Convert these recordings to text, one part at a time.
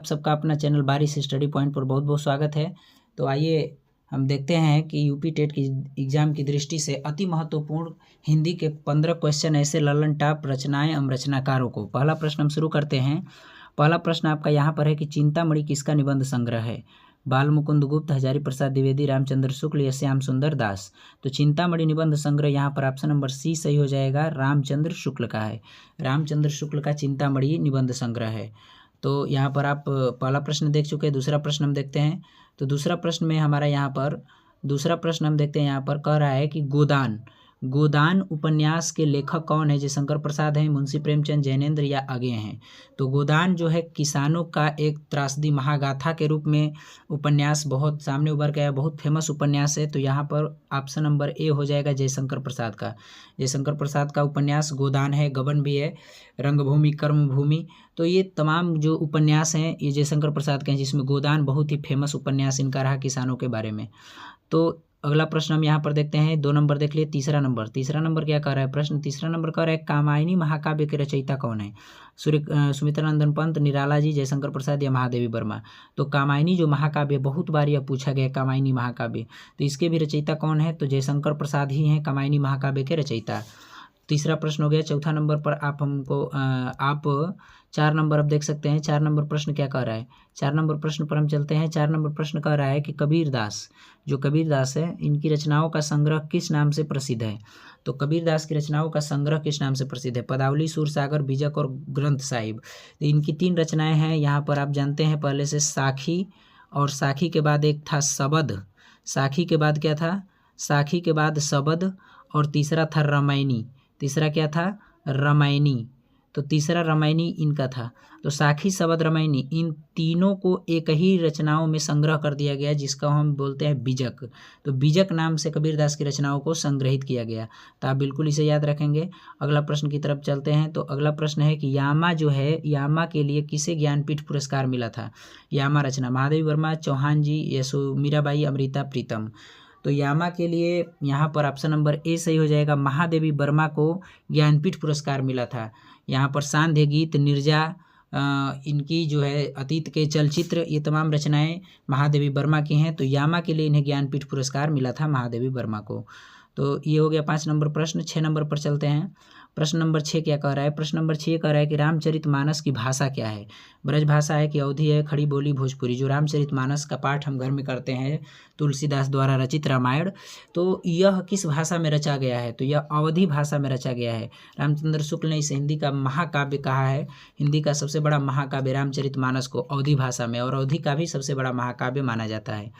आप सबका अपना चैनल बारिश स्टडी पॉइंट पर बहुत बहुत स्वागत है। तो आइए हम देखते हैं कि यूपी टेट की एग्जाम की दृष्टि से अति महत्वपूर्ण हिंदी के 15 क्वेश्चन ऐसे ललन टॉप रचनाएं एवं रचनाकारों को। पहला प्रश्न हम शुरू करते हैं। पहला प्रश्न आपका यहाँ पर है कि चिंतामणि किसका निबंध संग्रह है? बाल मुकुंद गुप्त, हजारी प्रसाद द्विवेदी, रामचंद्र शुक्ल या श्याम सुंदर दास। तो चिंतामणि निबंध संग्रह यहाँ पर ऑप्शन नंबर सी सही हो जाएगा, रामचंद्र शुक्ल का है। रामचंद्र शुक्ल का चिंतामणि निबंध संग्रह है। तो यहाँ पर आप पहला प्रश्न देख चुके हैं। दूसरा प्रश्न हम देखते हैं। तो दूसरा प्रश्न में हमारा यहाँ पर दूसरा प्रश्न हम देखते हैं, यहाँ पर कह रहा है कि गोदान उपन्यास के लेखक कौन है? जयशंकर प्रसाद हैं, मुंशी प्रेमचंद, जैनेन्द्र या आगे हैं। तो गोदान जो है किसानों का एक त्रासदी महागाथा के रूप में उपन्यास बहुत सामने उभर गया, बहुत फेमस उपन्यास है। तो यहाँ पर ऑप्शन नंबर ए हो जाएगा जयशंकर प्रसाद का। जयशंकर प्रसाद का उपन्यास गोदान है, गबन भी है, रंगभूमि, कर्मभूमि। तो ये तमाम जो उपन्यास हैं ये जयशंकर प्रसाद के हैं, जिसमें गोदान बहुत ही फेमस उपन्यास इनका रहा किसानों के बारे में। तो अगला प्रश्न हम यहाँ पर देखते हैं। 2 नंबर देख लिए। तीसरा नंबर क्या कह रहा है प्रश्न? तीसरा नंबर कह रहा है कामायनी महाकाव्य के रचयिता कौन है? सुमित्रानंदन पंत, निराला जी, जयशंकर प्रसाद या महादेवी वर्मा। तो कामायनी जो महाकाव्य, बहुत बार यह पूछा गया कामायनी महाकाव्य, तो इसके भी रचयिता कौन है? तो जयशंकर प्रसाद ही हैं कामायनी महाकाव्य के रचयिता। तीसरा प्रश्न हो गया। चौथा नंबर पर आप 4 नंबर अब देख सकते हैं। 4 नंबर प्रश्न क्या कह रहा है? 4 नंबर प्रश्न पर हम चलते हैं। 4 नंबर प्रश्न कह रहा है कि कबीरदास है, इनकी रचनाओं का संग्रह किस नाम से प्रसिद्ध है? तो कबीरदास की रचनाओं का संग्रह किस नाम से प्रसिद्ध है? पदावली, सूरसागर, बीजक और ग्रंथ साहिब। तो इनकी 3 रचनाएं हैं। यहाँ पर आप जानते हैं पहले से साखी, और साखी के बाद एक था सबद। साखी के बाद क्या था? साखी के बाद सबद, और तीसरा था रामायणी। तीसरा क्या था? रामायणी। तो तीसरा रामायणी इनका था। तो साखी, सबद, रामायणी, इन तीनों को एक ही रचनाओं में संग्रह कर दिया गया, जिसका हम बोलते हैं बीजक। तो बीजक नाम से कबीरदास की रचनाओं को संग्रहित किया गया। तो आप बिल्कुल इसे याद रखेंगे। अगला प्रश्न की तरफ चलते हैं। तो अगला प्रश्न है कि यामा जो है, यामा के लिए किसे ज्ञानपीठ पुरस्कार मिला था? यामा रचना महादेवी वर्मा, चौहान जी, यशो मीराबाई, अमृता प्रीतम। तो यामा के लिए यहाँ पर ऑप्शन नंबर ए सही हो जाएगा, महादेवी वर्मा को ज्ञानपीठ पुरस्कार मिला था। यहाँ पर सांध्य गीत, निर्जा, इनकी जो है अतीत के चलचित्र, ये तमाम रचनाएं महादेवी वर्मा की हैं। तो यामा के लिए इन्हें ज्ञानपीठ पुरस्कार मिला था महादेवी वर्मा को। तो ये हो गया 5 नंबर प्रश्न। 6 नंबर पर चलते हैं। प्रश्न नंबर 6 क्या कह रहा है? प्रश्न नंबर 6 कह रहा है कि रामचरितमानस की भाषा क्या है? ब्रज भाषा है कि अवधी है, खड़ी बोली, भोजपुरी। जो रामचरितमानस का पाठ हम घर में करते हैं, तुलसीदास द्वारा रचित रामायण, तो यह किस भाषा में रचा गया है? तो यह अवधी भाषा में रचा गया है। रामचंद्र शुक्ल ने इसे हिंदी का महाकाव्य कहा है। हिंदी का सबसे बड़ा महाकाव्य रामचरितमानस को अवधी भाषा में, और अवधी का भी सबसे बड़ा महाकाव्य माना जाता है।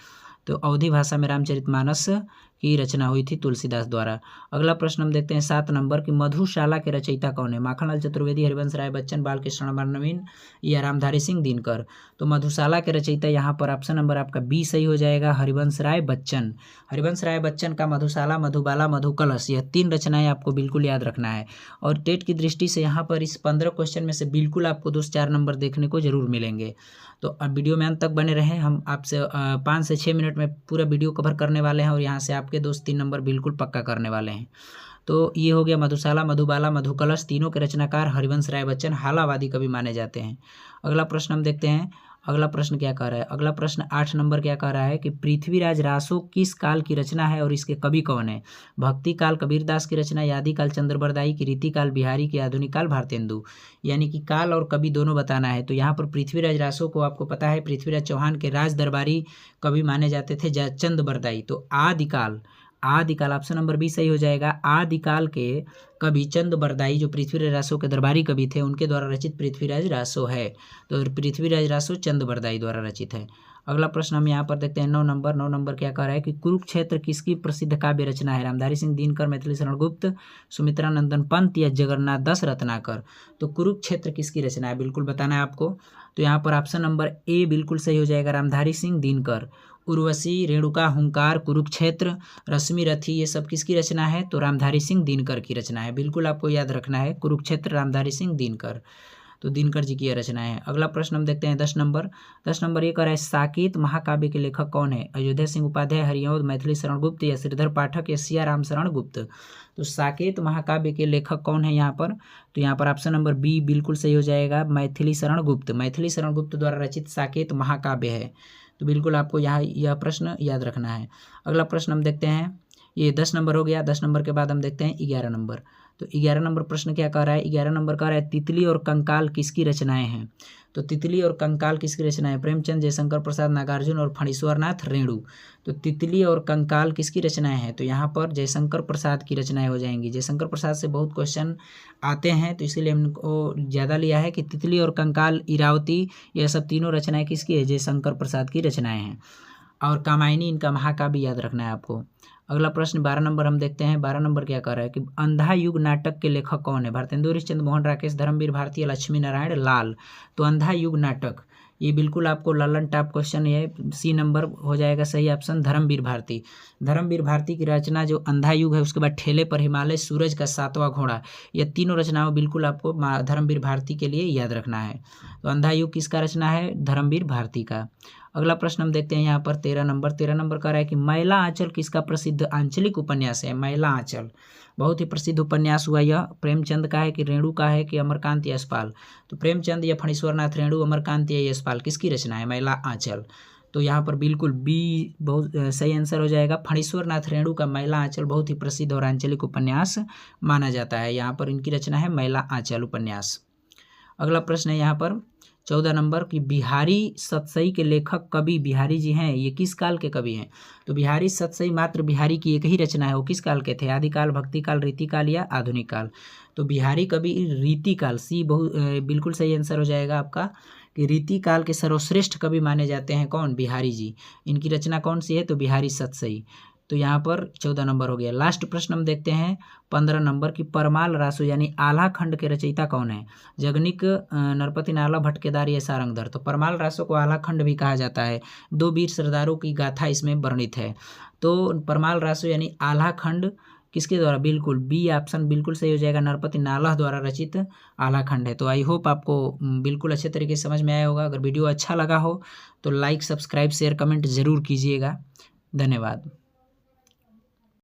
तो अवधी भाषा में रामचरितमानस की रचना हुई थी तुलसीदास द्वारा। अगला प्रश्न हम देखते हैं 7 नंबर की मधुशाला के रचयिता कौन है? माखनलाल चतुर्वेदी, हरिवंश राय बच्चन, बालकृष्ण नवीन या रामधारी सिंह दिनकर। तो मधुशाला के रचयिता यहाँ पर ऑप्शन नंबर आपका बी सही हो जाएगा, हरिवंश राय बच्चन। हरिवंश राय बच्चन का मधुशाला, मधुबाला, मधुकलश, यह 3 रचनाएं आपको बिल्कुल याद रखना है। और टेट की दृष्टि से यहाँ पर इस 15 क्वेश्चन में से बिल्कुल आपको 2 से 4 नंबर देखने को जरूर मिलेंगे। तो अब वीडियो में अंत तक बने रहें। हम आपसे 5 से 6 मिनट में पूरा वीडियो कवर करने वाले हैं, और यहाँ से आपके 2 से 3 नंबर बिल्कुल पक्का करने वाले हैं। तो ये हो गया मधुशाला, मधुबाला, मधुकलश, तीनों के रचनाकार हरिवंश राय बच्चन हालावादी कवि माने जाते हैं। अगला प्रश्न हम देखते हैं। अगला प्रश्न क्या कह रहा है? अगला प्रश्न 8 नंबर क्या कह रहा है कि पृथ्वीराज रासो किस काल की रचना है और इसके कवि कौन है? भक्ति काल कबीरदास की रचना, आदि काल चंद्रबरदाई की, रीति काल बिहारी की, आधुनिक काल भारतेंदु। यानी कि काल और कवि दोनों बताना है। तो यहाँ पर पृथ्वीराज रासो को आपको पता है पृथ्वीराज चौहान के राज दरबारी कवि माने जाते थे, चंद्रबरदाई। तो आदिकाल ऑप्शन नंबर बी सही हो जाएगा। आदिकाल के कवि चंद्रबरदाई जो पृथ्वीराज रासो के दरबारी कवि थे, उनके द्वारा रचित पृथ्वीराज रासो है। तो पृथ्वीराज रासो चंद्रबरदाई द्वारा रचित है। अगला प्रश्न हम यहाँ पर देखते हैं 9 नंबर क्या कह रहा है कि कुरुक्षेत्र किसकी प्रसिद्ध काव्य रचना है? रामधारी सिंह दिनकर, मैथिली शरण गुप्त, सुमित्रानंदन पंत या जगन्नाथ दास रत्नाकर। तो कुरुक्षेत्र किसकी रचना है बिल्कुल बताना है आपको। तो यहाँ पर ऑप्शन नंबर ए बिल्कुल सही हो जाएगा, रामधारी सिंह दिनकर। उर्वशी, रेणुका, हुंकार, कुरुक्षेत्र, रश्मि रथी, ये सब किसकी रचना है? तो रामधारी सिंह दिनकर की रचना है। बिल्कुल आपको याद रखना है, कुरुक्षेत्र रामधारी सिंह दिनकर। तो दिनकर जी की यह रचनाएं हैं। अगला प्रश्न हम देखते हैं 10 नंबर ये कह रहा है साकेत महाकाव्य के लेखक कौन है? अयोध्या सिंह उपाध्याय, हरिऔध मैथिली शरण गुप्त या श्रीधर पाठक या सिया राम शरण गुप्त। तो साकेत महाकाव्य के लेखक कौन है यहाँ पर? तो यहाँ पर ऑप्शन नंबर बी बिल्कुल सही हो जाएगा, मैथिली शरण गुप्त। मैथिली शरण गुप्त द्वारा रचित साकेत महाकाव्य है। तो बिल्कुल आपको यहाँ यह प्रश्न याद रखना है। अगला प्रश्न हम देखते हैं, ये 10 नंबर हो गया। 10 नंबर के बाद हम देखते हैं 11 नंबर। तो 11 नंबर प्रश्न क्या कह रहा है? 11 नंबर कह रहा है तितली और कंकाल किसकी रचनाएं हैं? तो तितली और कंकाल किसकी रचनाएं? प्रेमचंद, जयशंकर प्रसाद, नागार्जुन और फणीश्वरनाथ रेणु। तो तितली और कंकाल किसकी रचनाएं हैं? तो यहाँ पर जयशंकर प्रसाद की रचनाएं हो जाएंगी। जयशंकर प्रसाद से बहुत क्वेश्चन आते हैं, तो इसीलिए हमको ज़्यादा लिया है कि तितली और कंकाल, इरावती, यह सब तीनों रचनाएं किसकी है? जयशंकर प्रसाद की रचनाएं हैं। और कामायनी इनका महाकाव्य याद रखना है आपको। अगला प्रश्न 12 नंबर हम देखते हैं। 12 नंबर क्या कर रहा है कि अंधा युग नाटक के लेखक कौन है? भारतेंदु हरिश्चंद्र, मोहन राकेश, धर्मवीर भारती, लक्ष्मी नारायण लाल। तो अंधा युग नाटक, ये बिल्कुल आपको ललन टॉप क्वेश्चन है। सी नंबर हो जाएगा सही ऑप्शन, धर्मवीर भारती। धर्मवीर भारती की रचना जो अंधा युग है, उसके बाद ठेले पर हिमालय, सूरज का 7वां घोड़ा, ये तीनों रचनाओं बिल्कुल आपको धर्मवीर भारती के लिए याद रखना है। तो अंधा युग किसका रचना है? धर्मवीर भारती का। अगला प्रश्न हम देखते हैं यहाँ पर 13 नंबर। 13 नंबर कह रहा है कि मैला आंचल किसका प्रसिद्ध आंचलिक उपन्यास है? मैला आंचल बहुत ही प्रसिद्ध उपन्यास हुआ। यह प्रेमचंद का है कि रेणु का है कि अमरकांत यशपाल? तो प्रेमचंद या फणीश्वरनाथ रेणु, अमरकांत या यशपाल, किसकी रचना है मैला आंचल? तो यहाँ पर बिल्कुल बी बहुत सही आंसर हो जाएगा। फणीश्वरनाथ रेणु का मैला आंचल बहुत ही प्रसिद्ध और आंचलिक उपन्यास माना जाता है। यहाँ पर इनकी रचना है मैला आंचल उपन्यास। अगला प्रश्न है यहाँ पर 14 नंबर की बिहारी सतसई के लेखक कवि बिहारी जी हैं, ये किस काल के कवि हैं? तो बिहारी सतसई मात्र बिहारी की एक ही रचना है, वो किस काल के थे? आदिकाल, भक्तिकाल, रीतिकाल या आधुनिक काल? तो बिहारी कवि रीतिकाल, सी बहुत बिल्कुल सही आंसर हो जाएगा आपका कि रीतिकाल के सर्वश्रेष्ठ कवि माने जाते हैं कौन? बिहारी जी। इनकी रचना कौन सी है? तो बिहारी सतसई। तो यहाँ पर 14 नंबर हो गया। लास्ट प्रश्न हम देखते हैं 15 नंबर की परमाल रासो यानी आल्हा खंड के रचयिता कौन है? जगनिक, नरपति नाला, भट्ट केदार या सारंगधर। तो परमाल रासो को आल्हा खंड भी कहा जाता है। 2 वीर सरदारों की गाथा इसमें वर्णित है। तो परमाल रासो यानी आल्हा खंड किसके द्वारा? बिल्कुल बी ऑप्शन बिल्कुल सही हो जाएगा, नरपति नाला द्वारा रचित आल्हा खंड है। तो आई होप आपको बिल्कुल अच्छे तरीके से समझ में आया होगा। अगर वीडियो अच्छा लगा हो तो लाइक, सब्सक्राइब, शेयर, कमेंट जरूर कीजिएगा। धन्यवाद।